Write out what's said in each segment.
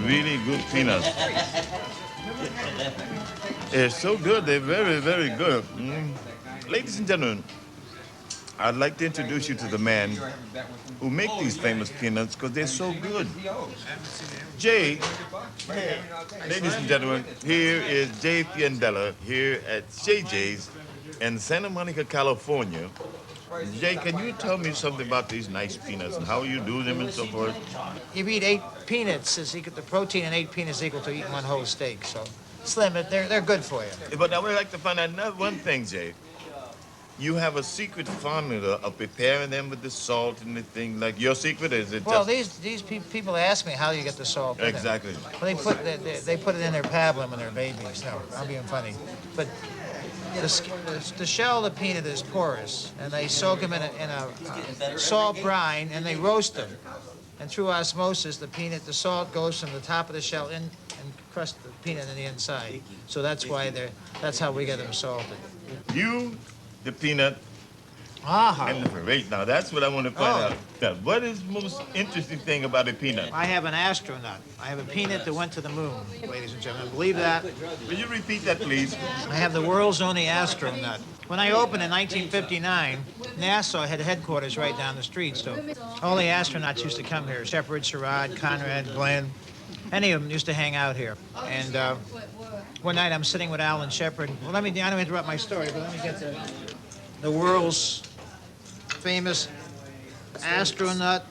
really good peanuts. They're so good. They're very, very good. Ladies and gentlemen, I'd like to introduce you to the man who make these famous peanuts because they're so good. Jay, ladies and gentlemen, here is Jay Fiandella here at Shay J's in Santa Monica, California. Jay, can you tell me something about these nice peanuts and how you do them and so forth? You eat 8 peanuts is equal, the protein in 8 peanuts is equal to eating 1 whole steak. So slim, but they're good for you. But I would like to find out another one thing, Jay. You have a secret formula of preparing them with the salt and the thing. Like your secret is it? Well, just... these people ask me how you get the salt. In exactly. Well, they put it in their pablum when they're babies. No, I'm being funny, but. The shell of the peanut is porous, and they soak them in a salt brine, and they roast them. And through osmosis, the salt goes from the top of the shell in and crusts the peanut in the inside. So that's how we get them salted. You, the peanut, and the parade. Now that's what I want to find out. Now, what is the most interesting thing about a peanut? I have an astronaut. I have a peanut that went to the moon, ladies and gentlemen. Believe that? Will you repeat that, please? I have the world's only astronaut. When I opened in 1959, NASA had headquarters right down the street, so all the astronauts used to come here. Shepard, Sherrod, Conrad, Glenn. Any of them used to hang out here. And one night I'm sitting with Alan Shepard. Well, I don't interrupt my story, but let me get to the world's famous astronaut,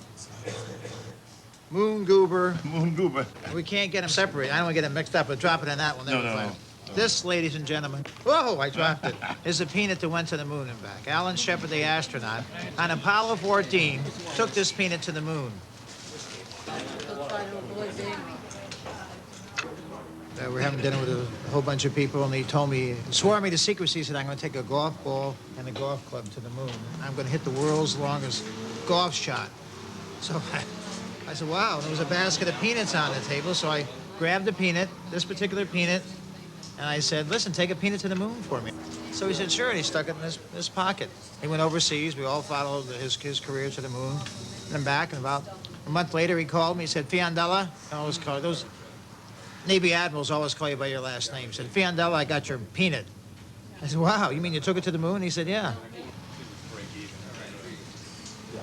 moon goober. Moon goober. We can't get them separated. I don't want to get them mixed up, but drop it in that one. No. This, ladies and gentlemen, whoa, I dropped it, is a peanut that went to the moon and back. Alan Shepard, the astronaut, on Apollo 14, took this peanut to the moon. We're having dinner with a whole bunch of people, and he swore me to secrecy. He said, I'm going to take a golf ball and a golf club to the moon. I'm going to hit the world's longest golf shot. So I said, wow. And there was a basket of peanuts on the table, so I grabbed the peanut, this particular peanut, and I said, listen, take a peanut to the moon for me. So he said, sure, and he stuck it in his pocket. He went overseas. We all followed his career to the moon and back, and about a month later, he called me. He said, Fiandella, I always call those Navy admirals always call you by your last name. He said, Fiandella, I got your peanut. I said, wow, you mean you took it to the moon? He said, yeah.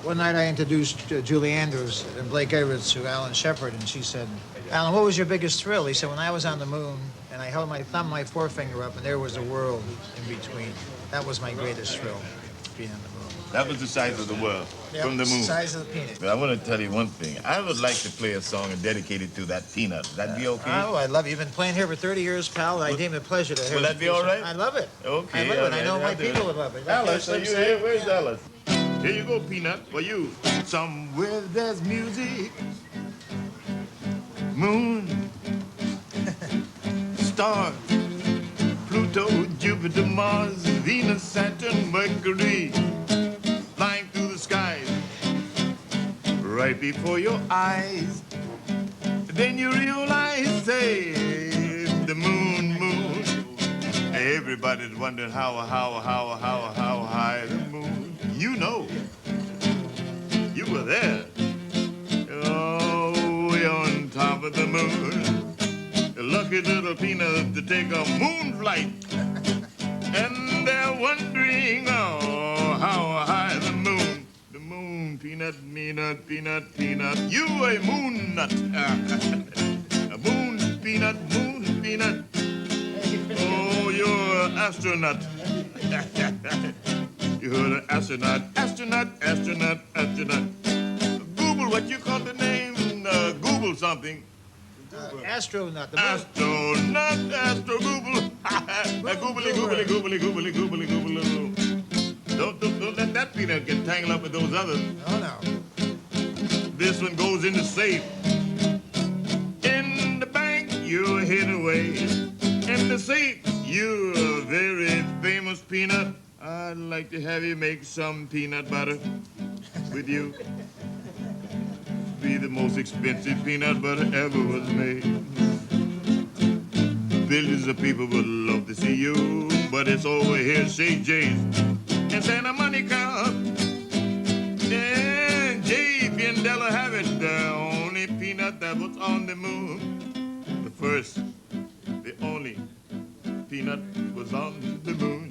One night I introduced Julie Andrews and Blake Everett to Alan Shepard, and she said, Alan, what was your biggest thrill? He said, when I was on the moon, and I held my thumb, my forefinger up, and there was a world in between. That was my greatest thrill, being on the moon. That was the size of the world, from the moon. The size of the peanut. But I want to tell you one thing. I would like to play a song and dedicate it to that peanut. Would that be okay? Oh, I love it. You've been playing here for 30 years, pal. I deem it a pleasure to hear. Will that be all right? I love it. Okay. I love it. I know my people would love it. Alice, are you here? Where's Alice? Here you go, peanut, for you. Somewhere there's music, moon, stars, Pluto, Jupiter, Mars, Venus, Saturn, Mercury, flying through the skies, right before your eyes. Then you realize, say, the moon. Everybody's wondering how high the moon. You know, you were there. Oh, you're on top of the moon. The lucky little peanut to take a moon flight. And they're wondering, oh, how high the moon. The moon, peanut. You a moon nut. A moon, peanut. Oh, you're an astronaut. You're an astronaut. Google what you call the name. Google something. Astronaut. Astro Google. Googly. Don't let that peanut get tangled up with those others. Oh, no. This one goes in the safe. In the bank, you're hid away. In the safe, you're a very famous peanut. I'd like to have you make some peanut butter with you. Be the most expensive peanut butter ever was made. Billions of people would love to see you, but it's over here, Shay J's in Santa Monica. And Jay Fiandella have it, the only peanut peanut that was on the moon. The first, the only peanut was on the moon.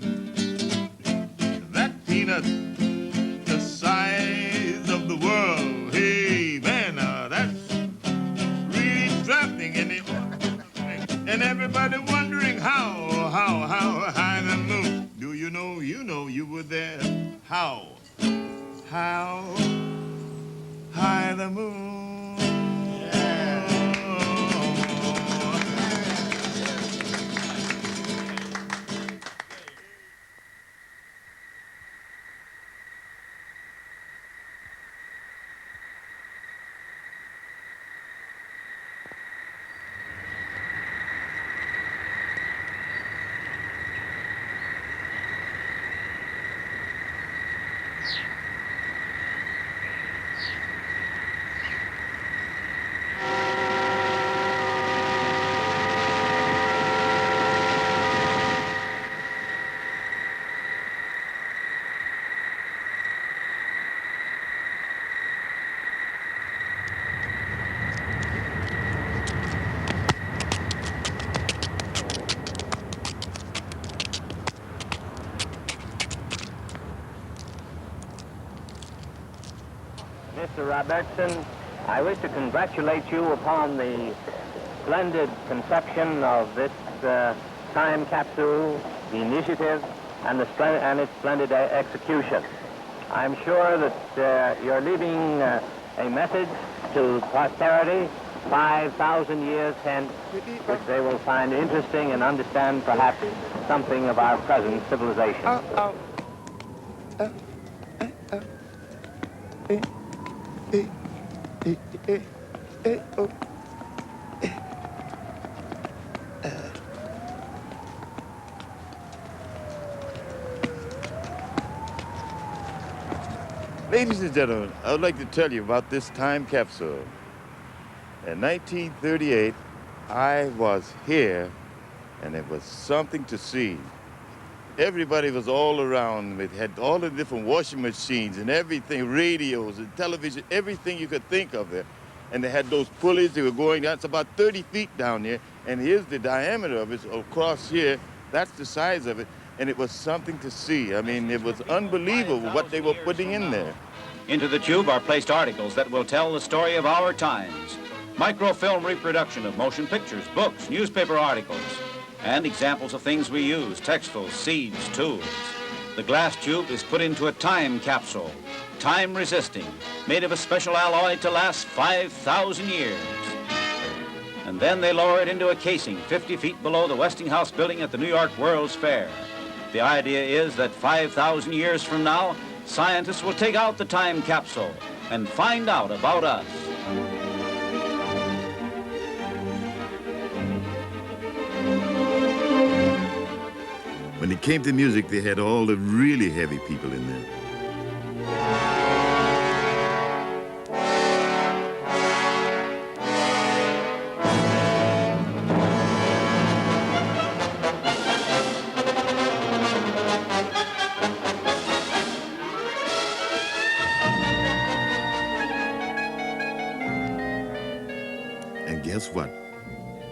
That peanut, the size of the world. Hey, man, that's really something. And everybody wondering how high the moon. Do you know you were there? How high the moon. Mr. Robertson, I wish to congratulate you upon the splendid conception of this time capsule, the initiative, and its splendid execution. I'm sure that you're leaving a message to posterity 5,000 years hence, which they will find interesting and understand perhaps something of our present civilization. Ladies and gentlemen, I would like to tell you about this time capsule. In 1938, I was here, and it was something to see. Everybody was all around. It had all the different washing machines and everything, radios and television, everything you could think of there. And they had those pulleys, they were going down. It's about 30 feet down there, and here's the diameter of it across here. That's the size of it, and it was something to see. I mean, it was unbelievable what they were putting in there. Into the tube are placed articles that will tell the story of our times. Microfilm reproduction of motion pictures, books, newspaper articles, and examples of things we use, textiles, seeds, tools. The glass tube is put into a time capsule, time resisting, made of a special alloy to last 5,000 years. And then they lower it into a casing 50 feet below the Westinghouse building at the New York World's Fair. The idea is that 5,000 years from now, scientists will take out the time capsule and find out about us. When it came to music, they had all the really heavy people in there. And guess what?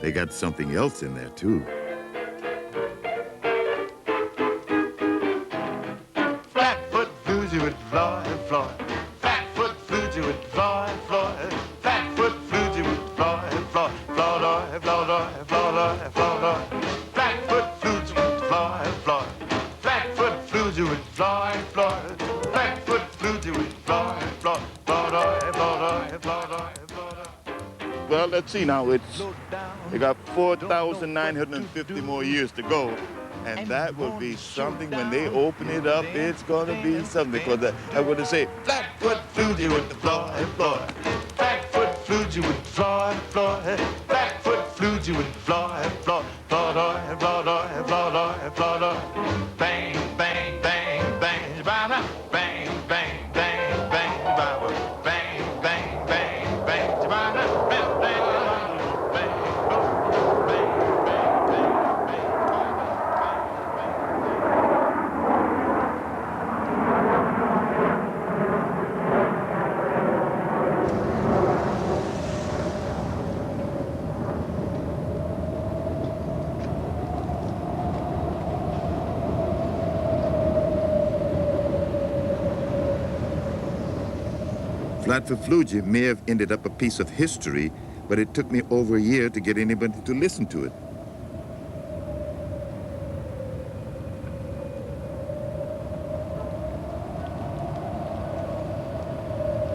They got something else in there, too. Flatfoot floozy would fly and fly. Flatfoot floozy would fly and fly. Flatfoot floozy would fly and fly. Fly, fly, fly, fly. Flatfoot floozy would fly and fly. Flatfoot floozy would fly and fly. Flatfoot floozy would fly and fly. Fly, fly, fly, fly. Well, let's see now. They got 4,950 more years to go. And that will be something when they open it up. It's going to be something. Because I would say, Flatfoot floozy would fly, fly. Flatfoot floozy would fly, fly. Flatfoot floozy would fly, fly. Fly, fly, fly, fly, fly. Bang, bang, bang, bang, bang, bang, bang, bang, bang, bang, bang, bang, bang, bang, bang, bang. Flatfoot Flugie may have ended up a piece of history, but it took me over a year to get anybody to listen to it.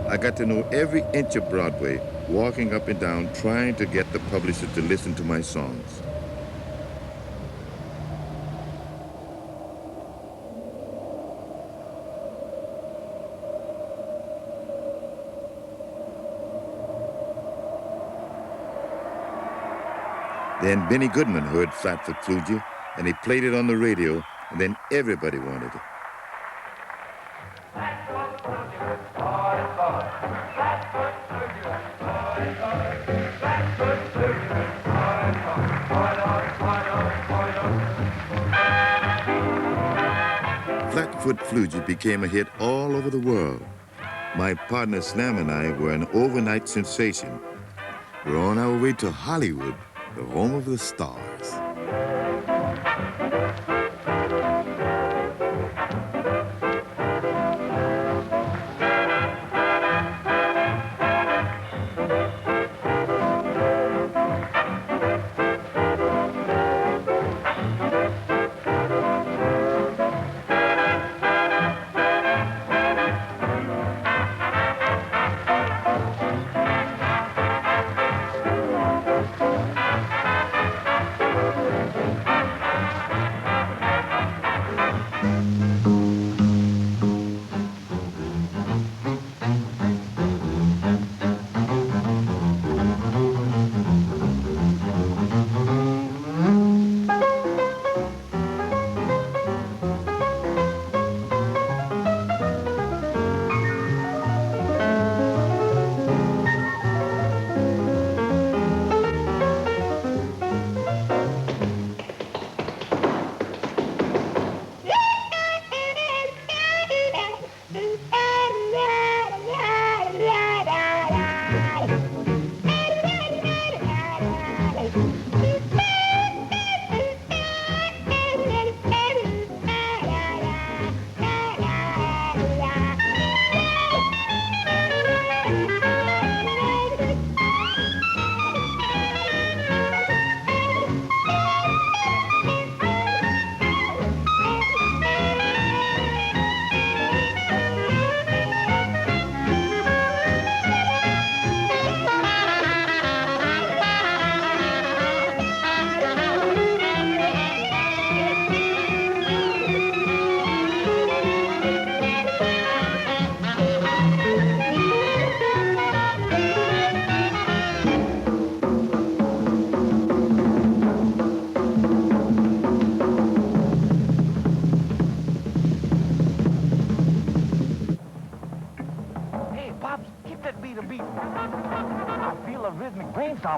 I got to know every inch of Broadway, walking up and down, trying to get the publisher to listen to my songs. Then Benny Goodman heard Flatfoot Flugie, and he played it on the radio, and then everybody wanted it. Flatfoot Flugie became a hit all over the world. My partner Slam and I were an overnight sensation. We're on our way to Hollywood, the home of the stars.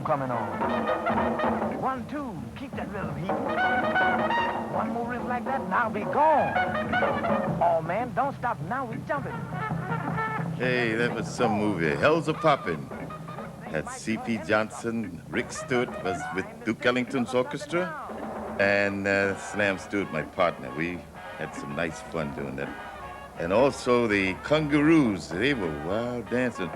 Coming on. 1, 2, keep that rhythm heat. One more riff like that and I'll be gone. Oh man, don't stop now, we're jumping. Hey, that was some movie. Hell's a Poppin'. Had C.P. Johnson, Rick Stewart was with Duke Ellington's orchestra, and Slam Stewart, my partner. We had some nice fun doing that. And also the Congaroos, they were wild dancing.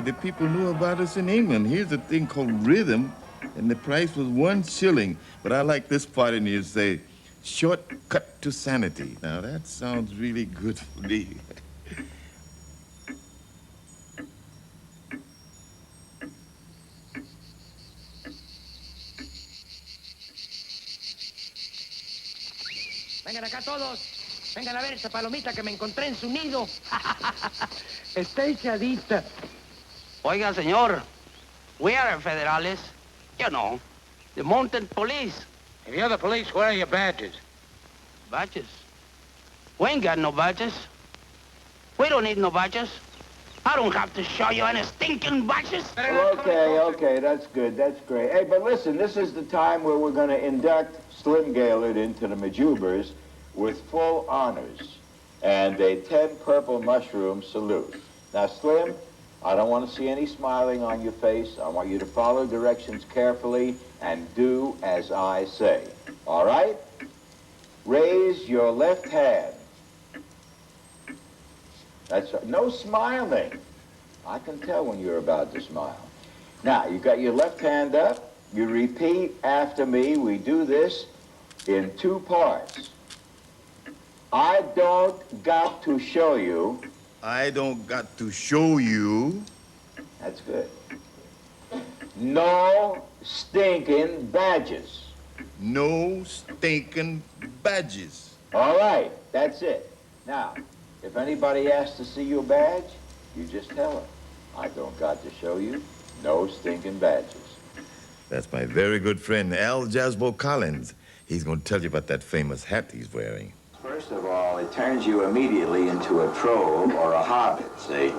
The people knew about us in England. Here's a thing called rhythm, and the price was 1 shilling. But I like this part in here, say, shortcut to sanity. Now that sounds really good for me. Vengan acá todos. Vengan a ver esa palomita que me encontré en su nido. Está echadita. Oiga, señor, we are federales. You know, the mounted police. If you're the police, where are your badges? Badges? We ain't got no badges. We don't need no badges. I don't have to show you any stinking badges. Okay, that's good, that's great. Hey, but listen, this is the time where we're going to induct Slim Gaillard into the Majubers with full honors and a 10 purple mushroom salute. Now, Slim, I don't want to see any smiling on your face. I want you to follow directions carefully and do as I say. All right? Raise your left hand. That's right. No smiling. I can tell when you're about to smile. Now, you got your left hand up. You repeat after me. We do this in 2 parts. I don't got to show you. I don't got to show you. That's good. No stinking badges. No stinking badges. All right, that's it. Now, if anybody asks to see your badge, you just tell them, I don't got to show you. No stinking badges. That's my very good friend, Al Jasbo Collins. He's going to tell you about that famous hat he's wearing. First of all, it turns you immediately into a troll or a hobbit, see?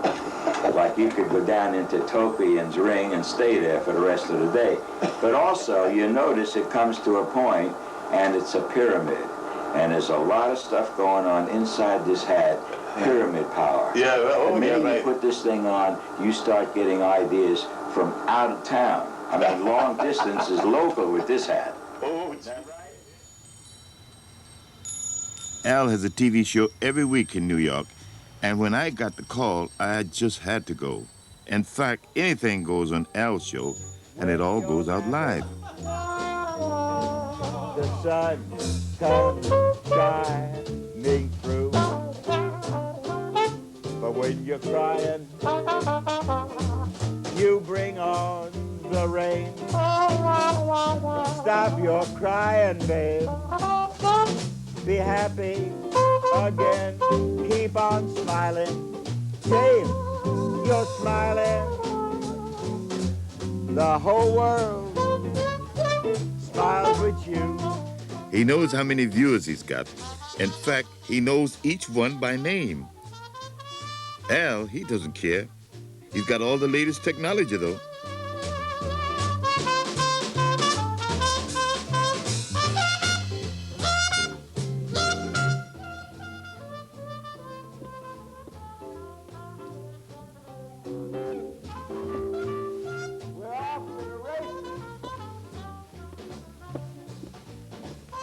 Like you could go down into Topian's ring and stay there for the rest of the day. But also, you notice it comes to a point, and it's a pyramid. And there's a lot of stuff going on inside this hat, pyramid power. Yeah, well, the minute right. you put this thing on, you start getting ideas from out of town. I mean, long distance is local with this hat. Oh, is that right? Al has a TV show every week in New York, and when I got the call, I just had to go. In fact, anything goes on Al's show, and it all goes out live. The sun comes shining through, but when you're crying, you bring on the rain. Stop your crying, babe. Be happy again. Keep on smiling. James, you're smiling. The whole world smiles with you. He knows how many viewers he's got. In fact, he knows each one by name. Al, he doesn't care. He's got all the latest technology, though.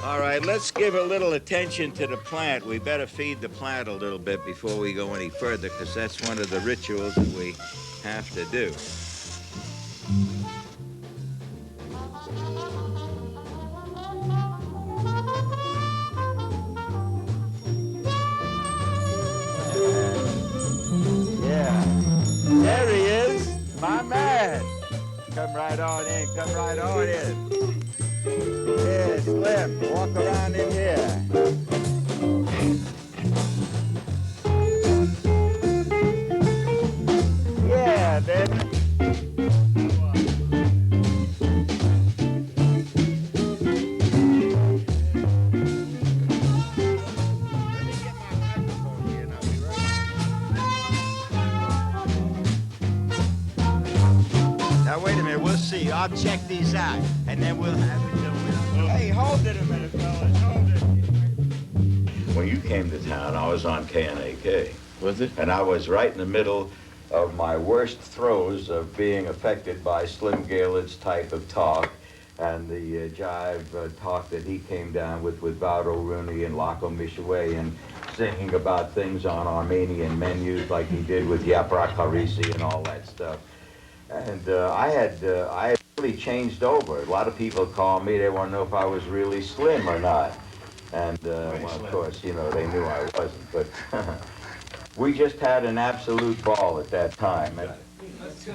All right, let's give a little attention to the plant. We better feed the plant a little bit before we go any further, because that's one of the rituals that we have to do. Yeah. There he is, my man. Come right on in, come right on in. Yeah, Slim, walk around in here. Yeah, baby. Now, wait a minute, we'll see. I'll check these out, and then we'll have it. Hey, hold it a minute, fellas, hold it. When you came to town, I was on KNAK. Was it? And I was right in the middle of my worst throes of being affected by Slim Gaillard's type of talk and the jive talk that he came down with Valdo Rooney and Lako Mishaway and singing about things on Armenian menus like he did with Yapra Karisi and all that stuff. And I had really changed over. A lot of people called me. They want to know if I was really slim or not. And, well, of course, you know, they knew I wasn't. But we just had an absolute ball at that time. And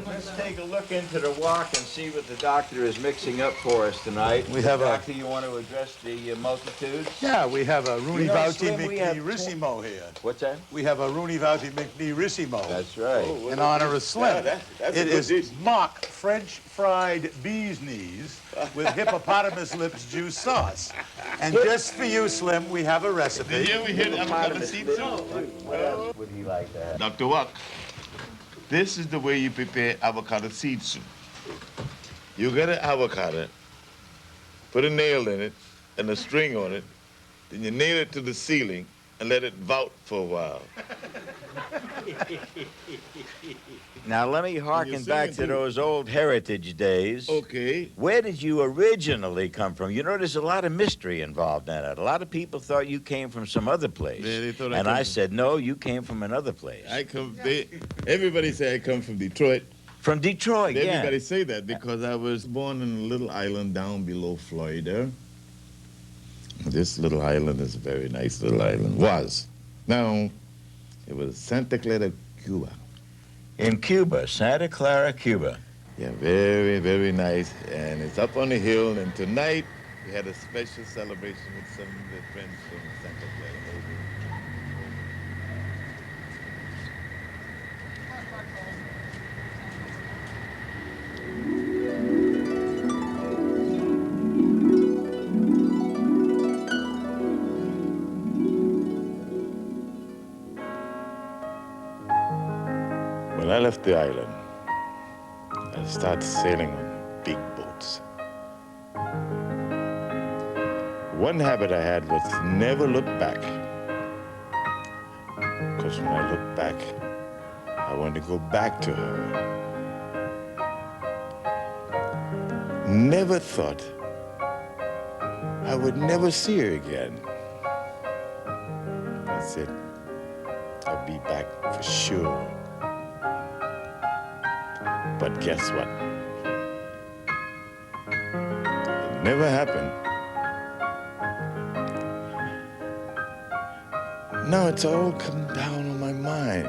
let's take a look into the walk and see what the doctor is mixing up for us tonight. We have Doctor, you want to address the multitudes? Yeah, we have a Rooney You know, Vauti Slim, we have McNee-Rissimo here. What's that? We have a Rooney Vauti McNee-Rissimo. That's right. In honor of Slim. that's a It good is dish. mock French fried bee's knees with hippopotamus lips juice sauce. And just for you, Slim, we have a recipe. Did you ever hear the avocado seed soup? What else would he like to have? Dr. Wack, this is the way you prepare avocado seed soup. You get an avocado, put a nail in it and a string on it, then you nail it to the ceiling and let it vault for a while. Now, let me harken back to those old heritage days. Okay. Where did you originally come from? You know, there's a lot of mystery involved in it. A lot of people thought you came from some other place. Yeah, they thought and I said, no, you came from another place. Everybody say I come from Detroit. From Detroit, Everybody say that because I was born in a little island down below Florida. This little island is a very nice little island. Was. Now, it was Santa Clara, Cuba. In Cuba, Santa Clara, Cuba. Yeah, very, very nice. And it's up on the hill. And tonight, we had a special celebration with some of the friends from Santa Clara. When I left the island, I started sailing on big boats. One habit I had was to never look back. Because when I looked back, I wanted to go back to her. Never thought I would never see her again. I said, I'll be back for sure. But guess what? It never happened. Now it's all come down on my mind.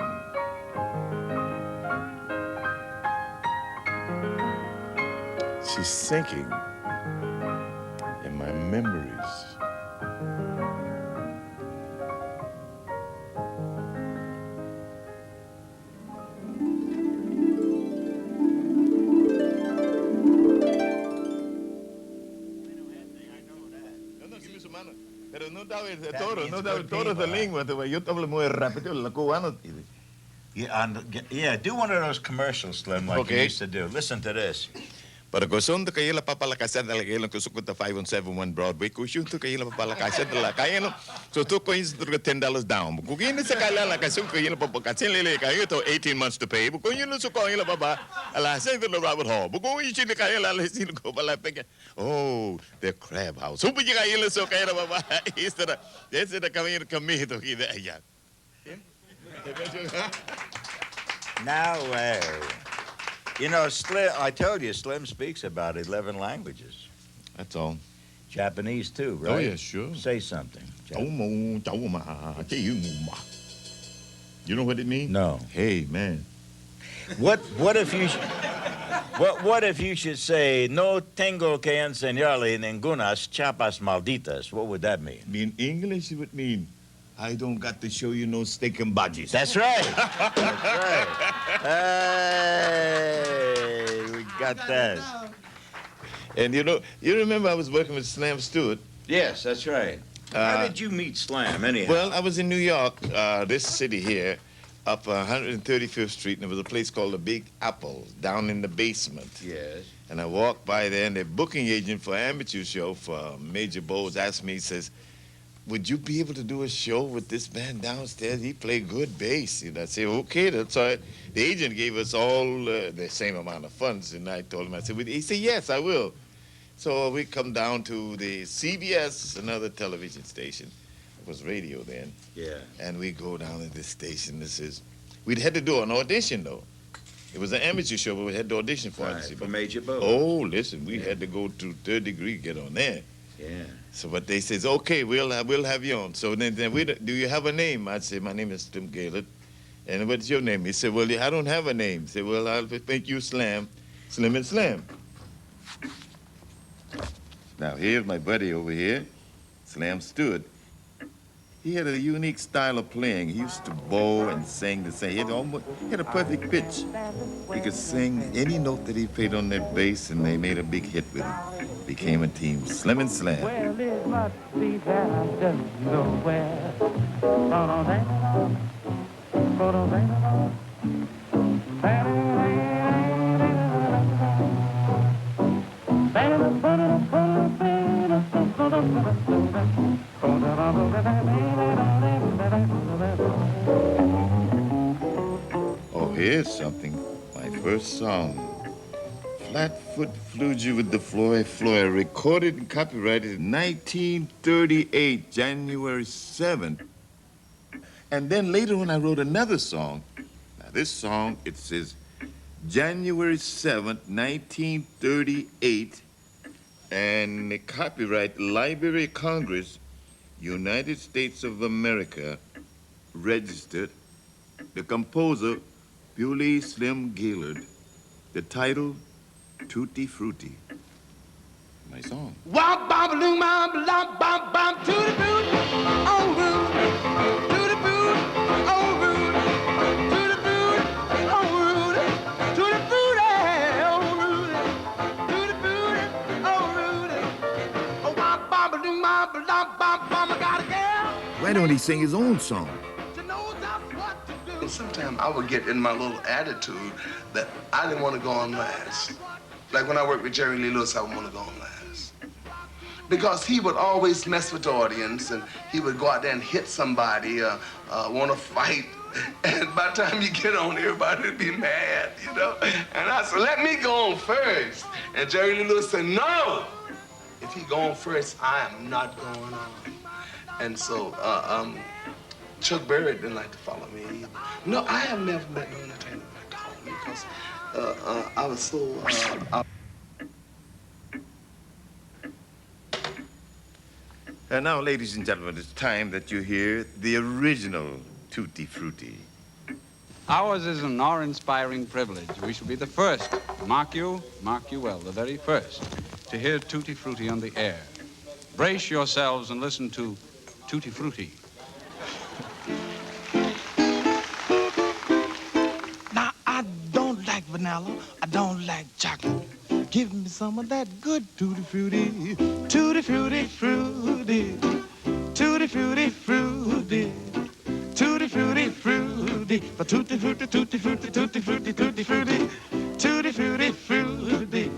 She's sinking in my memories. Pero no todo es de lengua. Yo te hablo muy rápido, los cubanos. Yeah, do one of those commercials, Slim, like you Okay. used to do. Listen to this. Para kung to kayo la papalakasan talaga yung kusukot na 5171 Broadway, kung to kayo la papalakasan talaga kayo no, so to kayo $10 down. Kung yun sa kalala kasi kayo la papalakasan lele kayo to 18 months to pay. Kung yun so kayo la papa alasan to the Robert Hall. Kung yun sila kayo la alasin ko pala peke. Oh, the crab house. So pwede kayo la so kayo la papa. Esta na kami to kita ayan. Now, you know, Slim, I told you, Slim speaks about 11 languages. That's all. Japanese, too, right? Oh, yeah, sure. Say something. You know what it means? No. Hey, man. What if you what if you should say no tengo que enseñarle ningunas chapas malditas? What would that mean? In English, it would mean, I don't got to show you no steak and budgies. That's right. That's right. Hey, we got that. And you know, you remember I was working with Slam Stewart. Yes, that's right. How did you meet Slam, anyhow? Well, I was in New York, this city here, up 135th Street, and there was a place called the Big Apple down in the basement. Yes. And I walked by there, and the booking agent for an amateur show for Major Bowles asked me, he says, would you be able to do a show with this man downstairs? He played good bass. And I said, okay, that's all right. The agent gave us all the same amount of funds, and I told him, I said, he said, yes, I will. So we come down to the CBS, another television station. It was radio then. Yeah. And we go down to this station. We'd had to do an audition, though. It was an amateur show, but we had to audition for Right, it. for Major Bowles. Oh, listen, we had to go to Third Degree to get on there. Yeah. So, but they says, okay, we'll have you on. So then do you have a name? I said, my name is Tim Gaillard. And what's your name? He said, well, I don't have a name. He said, well, I'll make you Slim and Slam. Now, here's my buddy over here, Slam Stewart. He had a unique style of playing. He used to bow and sing the same. He had a perfect pitch. He could sing any note that he played on that bass, and they made a big hit with it. Became a team, Slim and Slam. Well, it must be that I don't know where. something. My first song. Flatfoot Flugy with the Floy Floy, recorded and copyrighted in 1938, January 7th. And then later on, I wrote another song. Now, this song, it says January 7th, 1938, and the copyright Library of Congress, United States of America, registered. The composer, Bewley Slim Gaillard. The title, Tutti Frutti. My song. Wop bam baloo bam bam bam bam tutti frutti on route tutti frutti on route tutti frutti on route tutti frutti on route tutti frutti on route. Oh wop bam baloo bam bam bam bam. I got a girl. Why don't he sing his own song? She knows just what to do. And sometimes I would get in my little attitude that I didn't want to go on last. Like when I worked with Jerry Lee Lewis, I would want to go on last. Because he would always mess with the audience, and he would go out there and hit somebody, want to fight. And by the time you get on, everybody would be mad, you know? And I said, let me go on first. And Jerry Lee Lewis said, no! If he go on first, I am not going on. And so, Chuck Berry didn't like to follow me either. No, I have never met no entertainer that called me because I was so... And now, ladies and gentlemen, it's time that you hear the original Tutti Frutti. Ours is an awe-inspiring privilege. We shall be the first, mark you well, the very first, to hear Tutti Frutti on the air. Brace yourselves and listen to Tutti Frutti. Now, I don't like vanilla. I don't like chocolate. Give me some of that good tutti frutti. Tutti frutti frutti. Tutti frutti frutti. Tutti frutti frutti. Tutti frutti, tutti frutti, tutti frutti, tutti frutti. Tutti frutti frutti.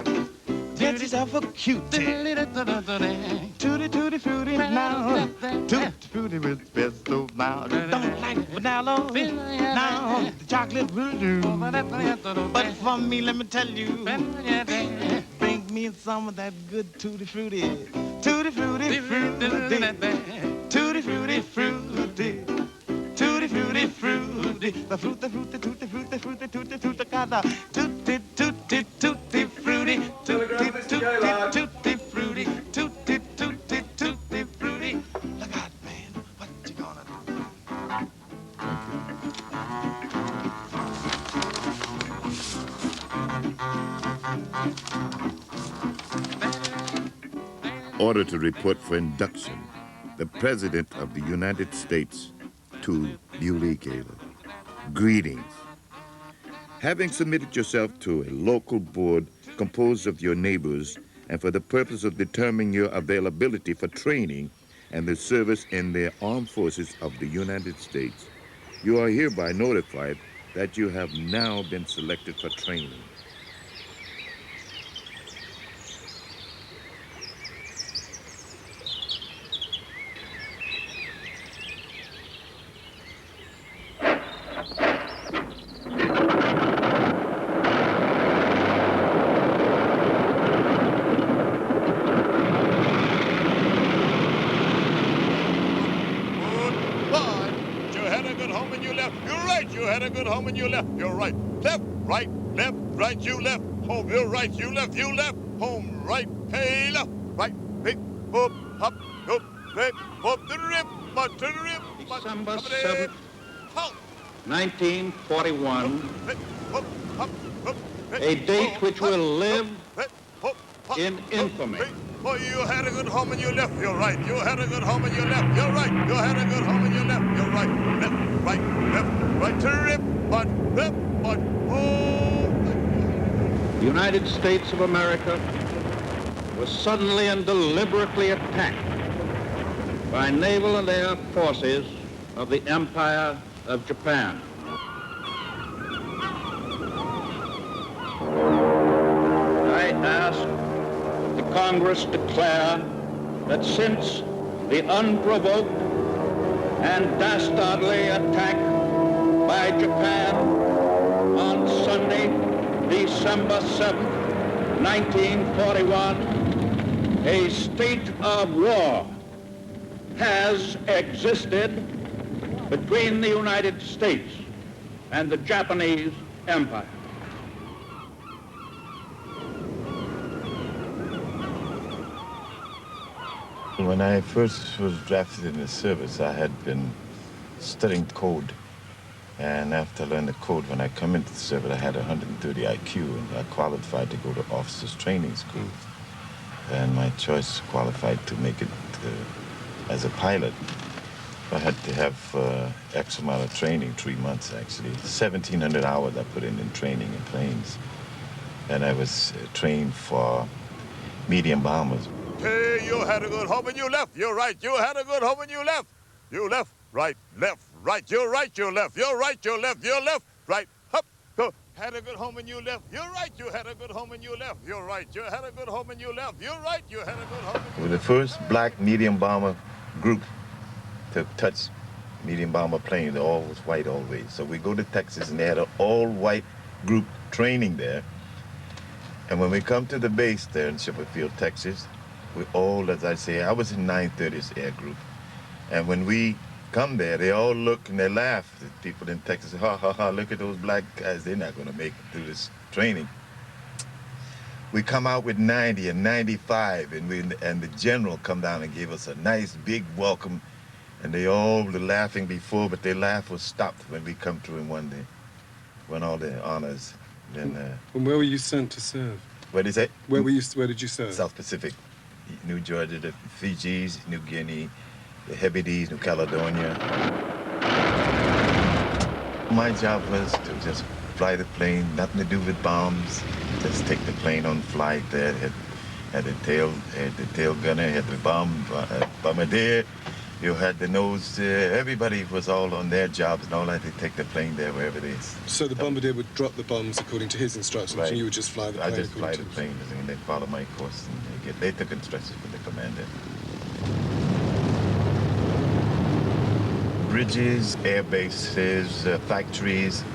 Get yourself a cutie. Tutti tutti frutti now. Tutti frutti with pesto now. Don't like vanilla. Now the chocolate will do. But for me, let me tell you, bring me some of that good tutti frutti. Tutti frutti frutti. Tutti frutti frutti. Tutti frutti frutti. The frutti frutti tutti frutti frutti tutti tutti cada. Tutti tutti tutti frutti. Tutti tutti tutti frutti. Tutti tutti tutti frutti. Look out, man. What you gonna do? Order to report for induction. The President of the United States to Bewley Gaillard. Greetings. Having submitted yourself to a local board composed of your neighbors and for the purpose of determining your availability for training and the service in the armed forces of the United States, you are hereby notified that you have now been selected for training. You're right. Left, right, you left. Home, you're right, you left, home, right, hey, left, right, hey, up, up, hey, up the rip, but to the rip, December 7th, 1941, a date which will live in infamy. Oh, you had a good home and you left, you're right. You had a good home and you left, you're right. You had a good home and you left, you're right. Left, right, to the rip, but, oh. The United States of America was suddenly and deliberately attacked by naval and air forces of the Empire of Japan. I ask that the Congress declare that since the unprovoked and dastardly attack by Japan on December 7th, 1941, a state of war has existed between the United States and the Japanese Empire. When I first was drafted in the service, I had been studying code. And after I learned the code, when I come into the service, I had 130 IQ, and I qualified to go to officers training school. And my choice qualified to make it as a pilot. I had to have X amount of training, 3 months actually. 1,700 hours I put in training in planes. And I was trained for medium bombers. Hey, you had a good home and you left. You're right. You had a good home and you left. You left. Right. Left. Right. You're right. You left. You're right. You left. You're left. Right. Up. Go. Had a good home and you left. You're right. You had a good home and you left. You're right. You had a good home and you left. You're right. You had a good home. We were the first black medium bomber group to touch medium bomber planes. All was white always. So we go to Texas and they had an all-white group training there. And when we come to the base there in Shippensfield, Texas, we all, as I say, I was in 930th Air Group. And when we come there, they all look and they laugh. The people in Texas say, ha, ha, ha, look at those black guys. They're not going to make it through this training. We come out with 90 and 95, and the general come down and gave us a nice big welcome. And they all were laughing before, but their laugh was stopped when we come through and won all the honors. Then, and where were you sent to serve? What is it? Where did you serve? South Pacific. New Georgia, the Fijis, New Guinea, the Hebrides, New Caledonia. My job was to just fly the plane, nothing to do with bombs. Just take the plane on flight there. Had the tail gunner, had the bombardier. You had the nose. Everybody was all on their jobs and all that. They take the plane there wherever it is. So the bombardier would drop the bombs according to his instructions, right. And you would just fly the plane. I just fly the plane, and they follow my course, and they took instructions from the commander. Bridges, air bases, factories,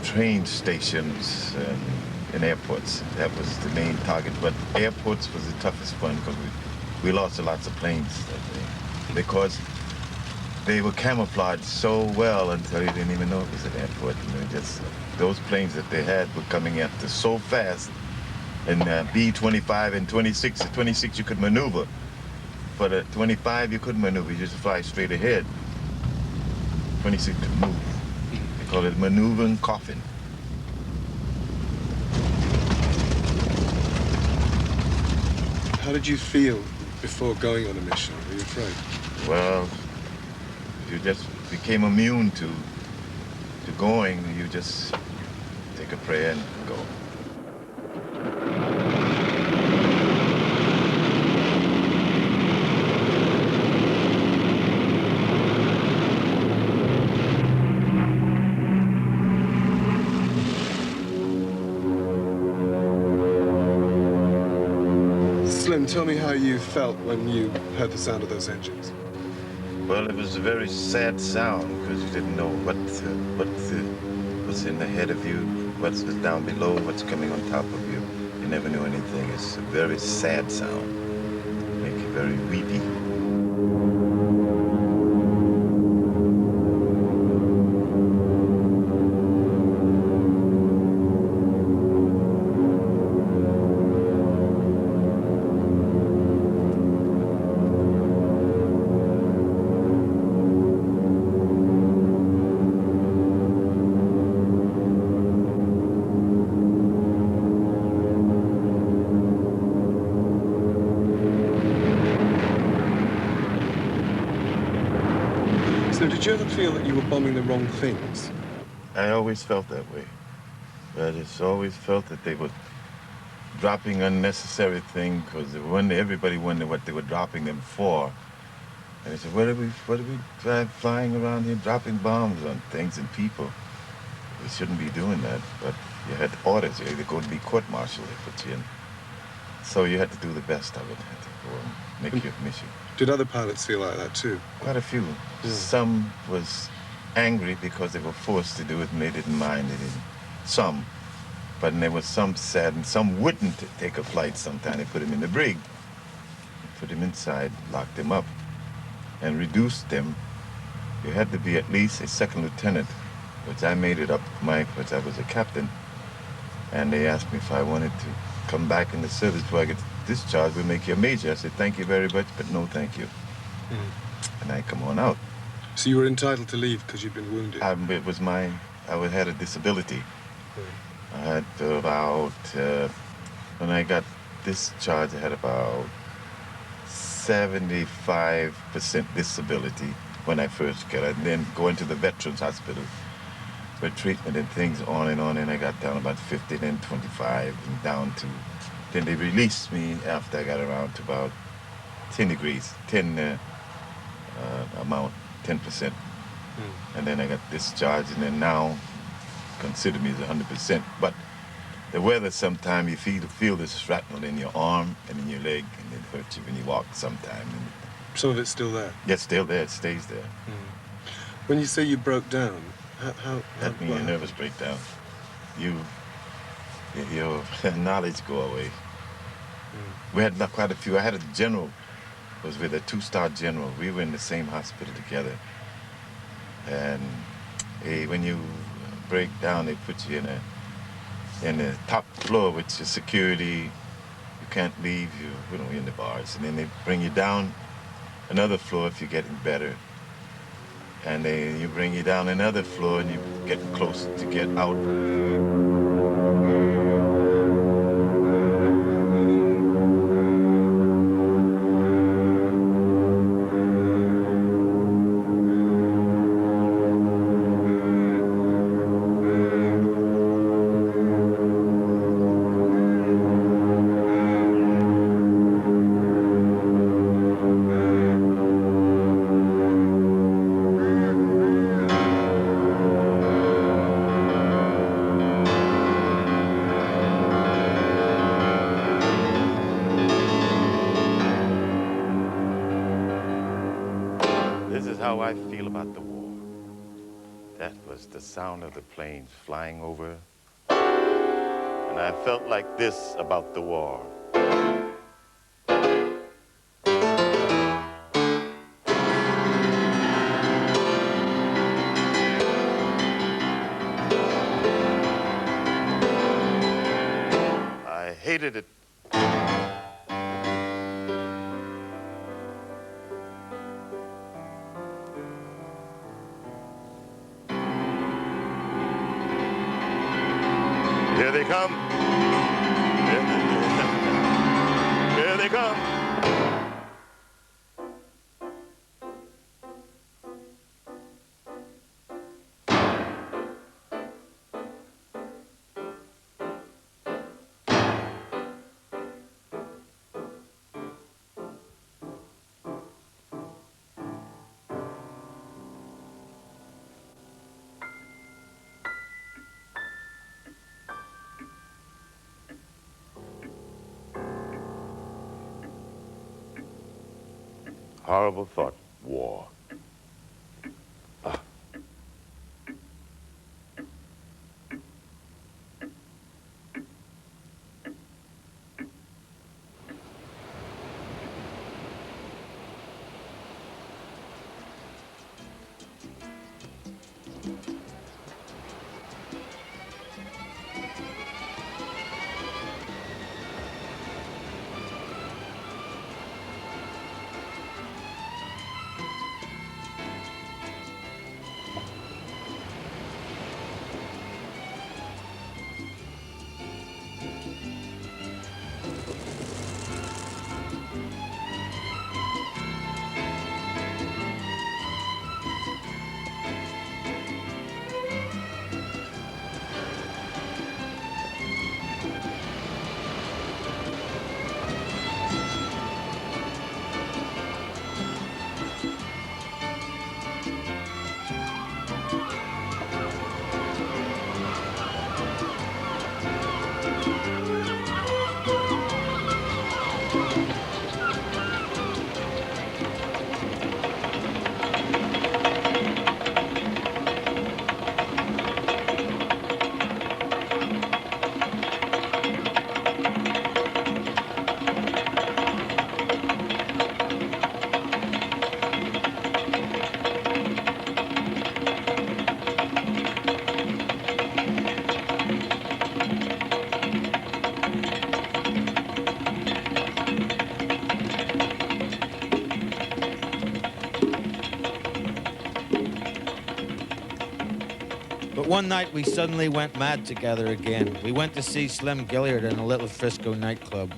train stations, and airports. That was the main target. But airports was the toughest one because we lost lots of planes that day. Because they were camouflaged so well until you didn't even know it was an airport. And just those planes that they had were coming after so fast. And B-25 and 26, the 26 you could maneuver. For the 25 you couldn't maneuver, you just fly straight ahead. 26 could move. They call it maneuvering coffin. How did you feel before going on a mission? Were you afraid? Well, you just became immune to going. You just take a prayer and go. Slim, tell me how you felt when you heard the sound of those engines. Well, it was a very sad sound because you didn't know what's in ahead of you, what's down below, what's coming on top of you. You never knew anything. It's a very sad sound, make you very weepy. So did you ever feel that you were bombing the wrong things? I always felt that way. I just always felt that they were dropping unnecessary things because everybody wondered what they were dropping them for. And I said, what are we flying around here dropping bombs on things and people? We shouldn't be doing that. But you had orders. You either go to be court-martialed, they put you in. So you had to do the best of it. You had to go and make your mission. Did other pilots feel like that too? Quite a few. Yeah. Some was angry because they were forced to do it and they didn't mind. Some. But there was some sad, and some wouldn't take a flight sometime. They put him in the brig, put him inside, locked him up, and reduced them. You had to be at least a second lieutenant, which I made it up, Mike, which I was a captain. And they asked me if I wanted to come back in the service before I get discharged. We'll make you a major. I said, thank you very much, but no thank you. And I come on out. So you were entitled to leave because you'd been wounded? It was I had a disability. I had about, when I got discharged, I had about 75% disability when I first got it. And then going to the Veterans Hospital for treatment and things on, and I got down about 50, then 25, and down to, then they released me after I got around to about 10 degrees, 10 amount, 10%. And then I got discharged, and then now consider me as 100%. But the weather, sometimes you feel the shrapnel in your arm and in your leg, and it hurts you when you walk sometimes. Some of it's still there? Yeah, it's still there. It stays there. When you say you broke down, how that means your nervous breakdown. Your knowledge go away. We had quite a few. I had a general, was with a 2-star general. We were in the same hospital together. And when you break down, they put you in the top floor with your security. You can't leave. You're in the bars. And then they bring you down another floor if you're getting better. And you bring you down another floor, and you get close to get out. This is how I feel about the war. That was the sound of the planes flying over. And I felt like this about the war. I hated it. Here they come. Here they come. Horrible thought, war. one night we suddenly went mad together again. We went to see Slim Gaillard in a little Frisco nightclub.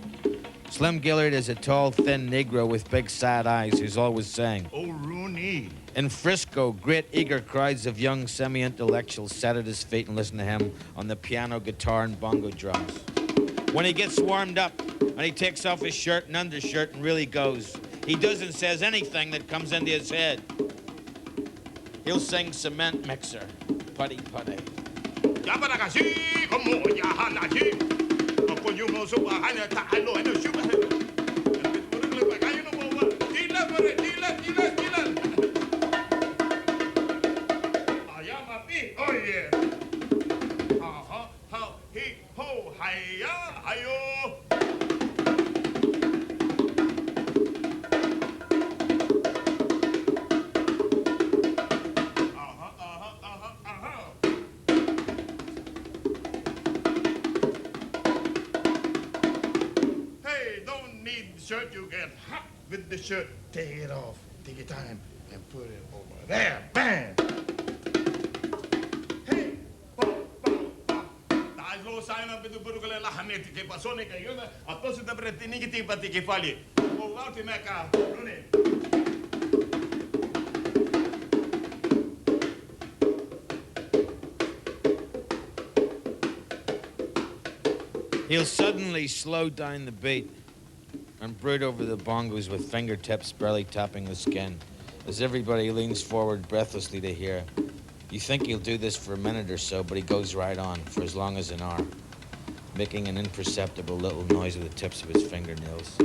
Slim Gaillard is a tall, thin Negro with big, sad eyes who's always saying, "Oh, Rooney." In Frisco, great eager crowds of young semi-intellectuals sat at his feet and listened to him on the piano, guitar, and bongo drums. When he gets warmed up and he takes off his shirt and undershirt and really goes, he does and says anything that comes into his head. He'll sing Cement Mixer, Putty Putty. Oh, yeah. How, he, ho, hi-ya, hi-yo. Hey, don't need shirt, you get hot with the shirt. Take it off, take your time, and put it over there. Bam! Sign up with the Burgala Lahanet, Pasonic, a positive negative, but the Kefali. Oh, out in Mecca, He'll suddenly slow down the beat and brood over the bongos with fingertips barely tapping the skin as everybody leans forward breathlessly to hear. You think he'll do this for a minute or so, but he goes right on for as long as an hour, making an imperceptible little noise with the tips of his fingernails,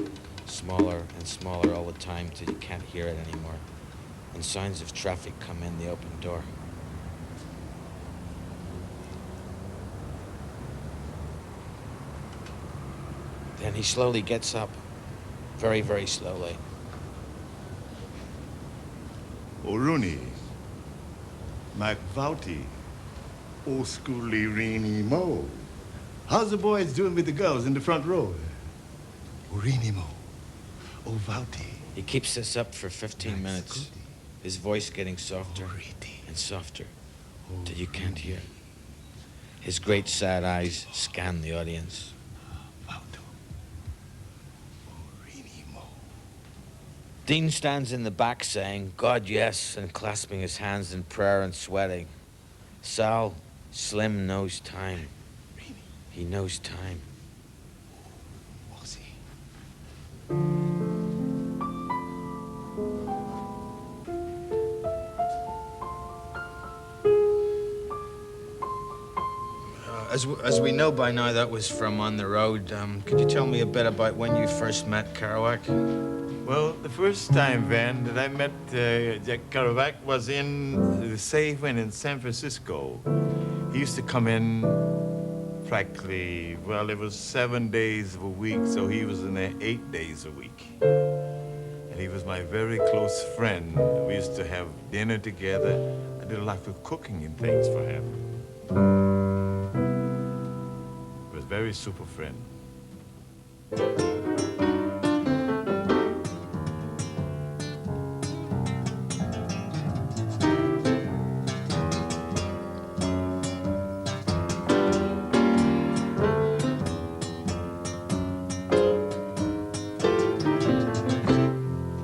smaller and smaller all the time till you can't hear it anymore, and signs of traffic come in the open door. Then he slowly gets up, very, very slowly. Oh, Rooney, McVouty, old schooly Reenie Mo. How's the boys doing with the girls in the front row? Oh, Reenie Mo, oh, Vouty. He keeps this up for 15 minutes, his voice getting softer and softer till you can't hear. His great sad eyes scan the audience. Dean stands in the back saying, God, yes, and clasping his hands in prayer and sweating. Sal, Slim knows time. He knows time. As we know by now, that was from On the Road. Could you tell me a bit about when you first met Kerouac? Well, the first time, Van, that I met Jack Kerouac was in, say, when in San Francisco. He used to come in practically, well, it was 7 days a week, so he was in there 8 days a week. And he was my very close friend. We used to have dinner together. I did a lot of cooking and things for him. He was a very super friend.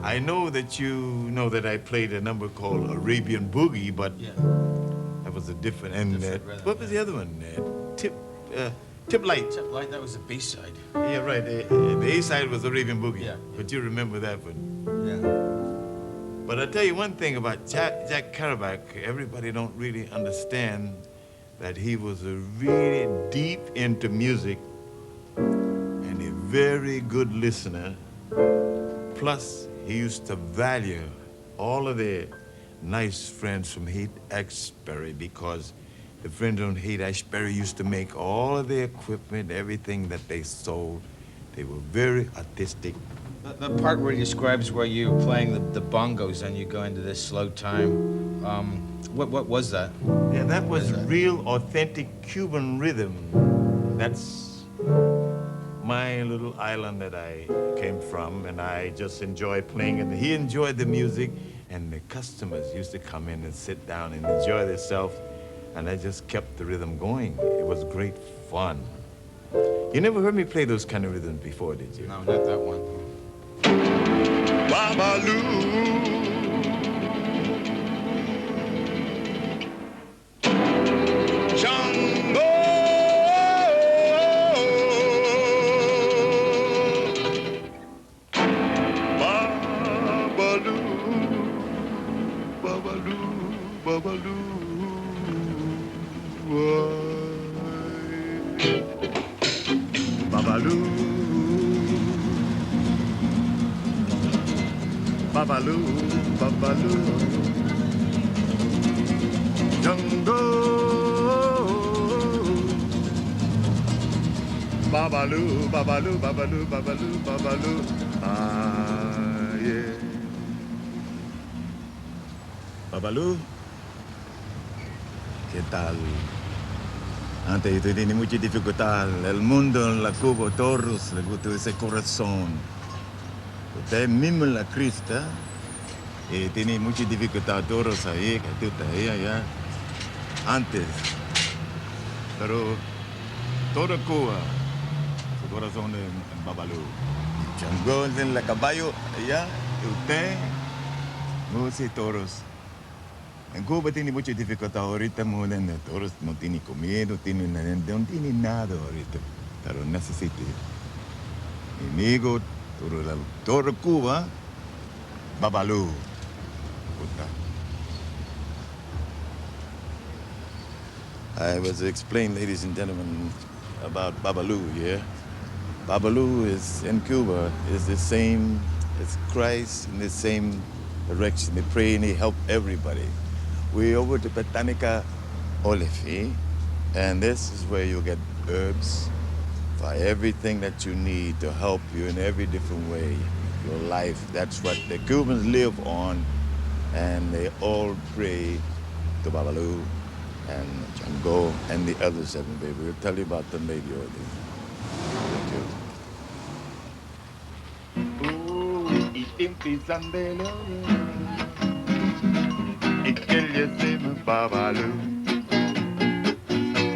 I know that you know that I played a number called Arabian Boogie, but that was a different. And what was the other one? Tip Light. Tip Light, that was the B-side. Yeah, right. The A-side was Arabian Boogie. Yeah. But you remember that one. Yeah. But I'll tell you one thing about Jack Kerouac. Everybody don't really understand that he was a really deep into music and a very good listener. Plus, he used to value all of the nice friends from Haight-Ashbury because the friends from Haight-Ashbury used to make all of the equipment, everything that they sold. They were very artistic. The part where he describes where you playing the bongos and you go into this slow time, what was that? Yeah, that was real authentic Cuban rhythm. That's my little island that I came from, and I just enjoy playing it. He enjoyed the music, and the customers used to come in and sit down and enjoy themselves. and I just kept the rhythm going. It was great fun. You never heard me play those kind of rhythms before, did you? No, not that one. Babaloo. Jungle. Babaloo. Babaloo. Babaloo. Babaloo. Babaloo, babaloo, jungle. Babaloo, babaloo, babaloo, babaloo, babaloo. Ah, yeah. Babaloo, ¿qué tal? Antes yo tenía mucha dificultad. El mundo en la Cuba, todos les gusta ese corazón. Usted mismo en la crista tiene mucha dificultad todos ahí, que tú estás ahí allá, antes. Pero toda Cuba, su corazón en Babaloo. Chango en la caballo allá, y usted, muchos toros. En Cuba tiene mucha dificultad ahorita, todos no tienen comida, no tienen nada ahorita. Pero necesita. Mi amigo, todo Cuba, Babaloo. I was explaining, ladies and gentlemen, about Babaloo, yeah? Babaloo is, in Cuba, is the same as Christ in the same direction. They pray and they help everybody. We're over to Botanica Olifi, and this is where you get herbs for everything that you need to help you in every different way. Your life, that's what the Cubans live on, and they all pray to Babaloo and Django and the other seven, baby. We'll tell you about them later.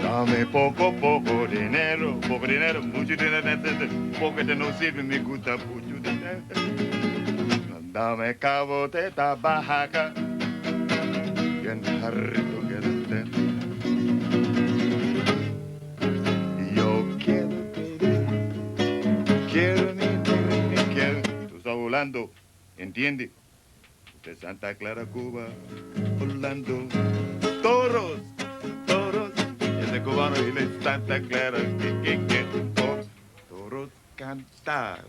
Dame poco dinero, mucho dinero, porque te no sirve, me gusta mucho dinero. Dame cabo de tabaca, bien rico que esté. Yo quiero quiero. Tú estás volando, ¿entiendes? De Santa Clara, Cuba, volando. Toros. Ese cubano y de Santa Clara, toros cantar.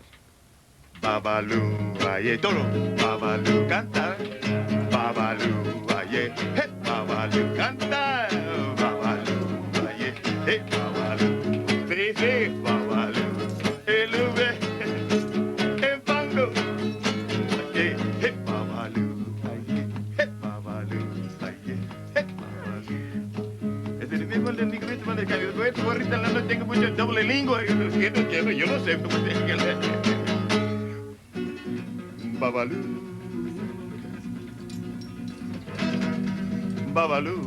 Babaloo, aye, toro. Babaloo cantar. Babaloo, aye, hey, Babaloo cantar. Babaloo, aye, hey, Babaloo. Sí, Babaloo. El ube, el fango. Aye, hey, Babaloo, aye, hey, Babaloo, aye, hey, Babaloo. Es el mismo del nigrito, del que yo ahorita la noche tengo mucho doble lengua. Yo no sé cómo es que le... Babaloo, Babaloo,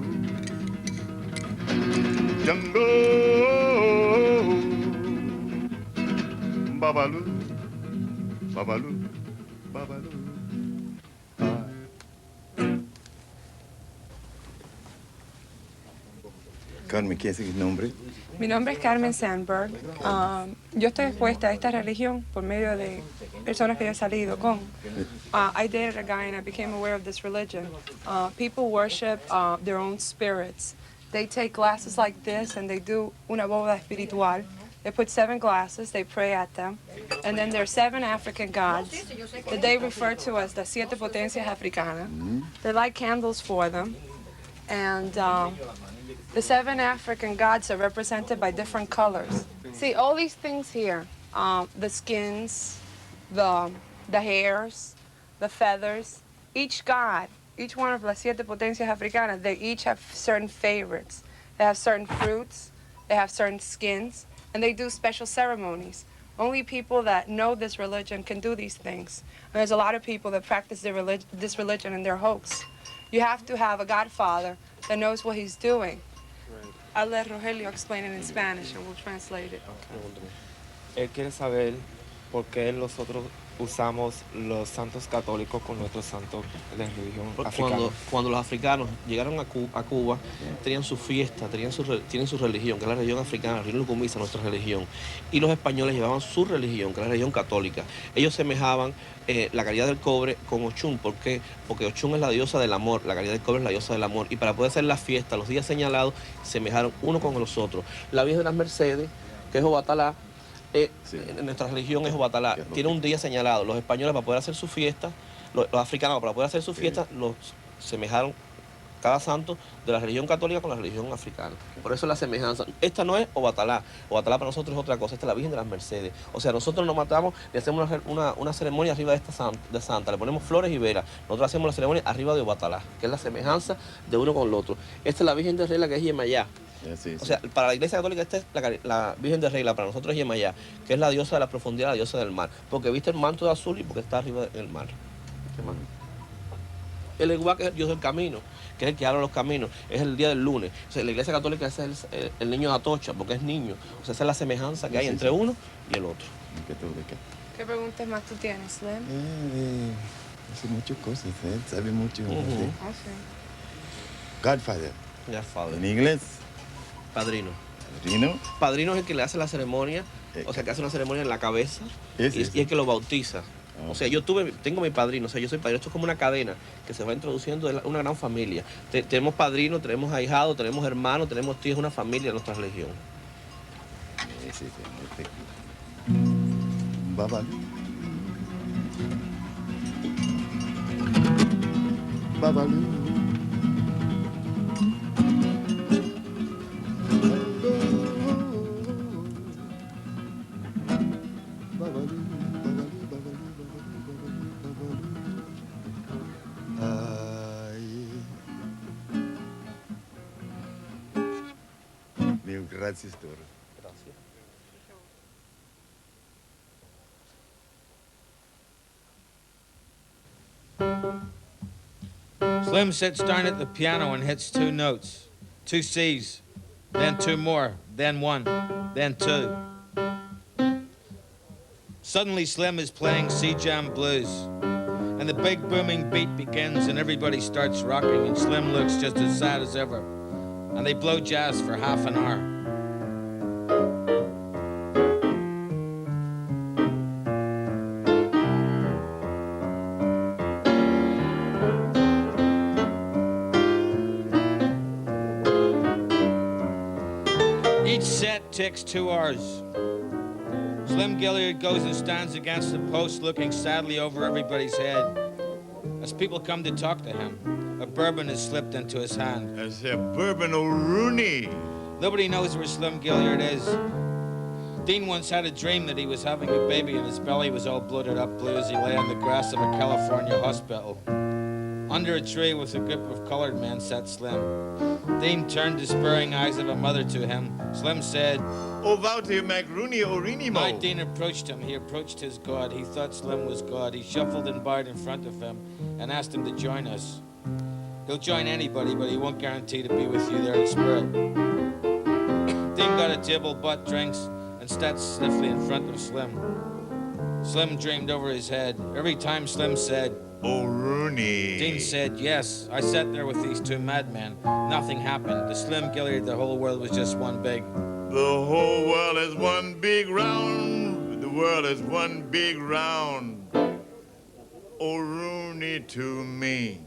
Django, Babaloo, Babaloo, Babaloo. Carmen, ¿qué es el nombre? Mi nombre es Carmen Sandberg. Yo estoy expuesta a esta religión por medio de personas que yo he salido con. I dated a guy and I became aware of this religion. People worship their own spirits. They take glasses like this and they do una boda espiritual. They put 7 glasses, they pray at them, and then there are 7 African gods that they refer to as the siete potencias africanas. They light candles for them, and the 7 African gods are represented by different colors. See, all these things here, the skins, the hairs, the feathers, each god, each one of las siete potencias africanas, they each have certain favorites. They have certain fruits, they have certain skins, and they do special ceremonies. Only people that know this religion can do these things. And there's a lot of people that practice this religion and they're hoax. You have to have a godfather that knows what he's doing. I'll let Rogelio explain it in Spanish and we'll translate it. Él quiere saber por qué nosotros usamos los santos católicos con nuestros santos de la religión africana. Cuando los africanos llegaron a Cuba, tenían su fiesta, tienen su religión, que es la religión africana, la religión lucumisa, nuestra religión. Y los españoles llevaban su religión, que es la religión católica. Ellos semejaban la calidad del cobre con Ochun. ¿Por qué? Porque Ochun es la diosa del amor, la calidad del cobre es la diosa del amor. Y para poder hacer la fiesta, los días señalados, semejaron uno con los otros. La Virgen de las Mercedes, que es Obatalá, nuestra religión es Obatalá, tiene un día señalado. Los españoles para poder hacer su fiesta, los africanos para poder hacer su fiesta, los semejaron cada santo de la religión católica con la religión africana. Por eso es la semejanza. Esta no es Obatalá. Obatalá para nosotros es otra cosa. Esta es la Virgen de las Mercedes. O sea, nosotros nos matamos y hacemos una ceremonia arriba de esta santa. Le ponemos flores y velas. Nosotros hacemos la ceremonia arriba de Obatalá, que es la semejanza de uno con el otro. Esta es la Virgen de Regla, que es Yemayá. O sea, para la Iglesia Católica esta es la Virgen de Regla, para nosotros es Yemayá, que es la diosa de la profundidad, la diosa del mar. Porque viste el manto de azul y porque está arriba del mar. El Eguá, que es el dios del camino, que es el que abre los caminos, es el día del lunes. O sea, la Iglesia Católica es el niño de Atocha, porque es niño. O sea, esa es la semejanza que hay entre uno y el otro. ¿Qué preguntas más tú tienes, Slim? Hace muchas cosas, sabe mucho. Ah, sí. Godfather. Godfather. En inglés. Padrino. ¿Padrino? Padrino es el que le hace la ceremonia, o sea, que hace una ceremonia en la cabeza y es el que lo bautiza. O sea, tengo mi padrino, o sea, yo soy padrino. Esto es como una cadena que se va introduciendo en una gran familia. Tenemos padrino, tenemos ahijado, tenemos hermanos, tenemos tíos, una familia en nuestra religión. Babalú. Babalú. Gracias, Toro. Slim sits down at the piano and hits 2 notes. 2 C's, then 2 more, then 1, then 2. Suddenly Slim is playing C-Jam blues. And the big booming beat begins and everybody starts rocking and Slim looks just as sad as ever. And they blow jazz for half an hour. Each set takes 2 hours. Slim Gaillard goes and stands against the post looking sadly over everybody's head. As people come to talk to him, a bourbon is slipped into his hand. I said, Bourbon O'Rooney. Nobody knows where Slim Gaillard is. Dean once had a dream that he was having a baby and his belly was all bloated up blue as he lay on the grass of a California hospital. Under a tree with a group of colored men sat Slim. Dean turned despairing eyes of a mother to him. Slim said, "O Vauti Macrooney Orinimo." My Dean approached him. He approached his God. He thought Slim was God. He shuffled and bowed in front of him and asked him to join us. He'll join anybody, but he won't guarantee to be with you there in spirit. Dean got a table, bought drinks, and sat stiffly in front of Slim. Slim dreamed over his head. Every time Slim said, O'Rooney. Dean said, yes. I sat there with these 2 madmen. Nothing happened. To Slim Gaillard, the whole world was just one big. The whole world is one big round. The world is one big round. O'Rooney to me.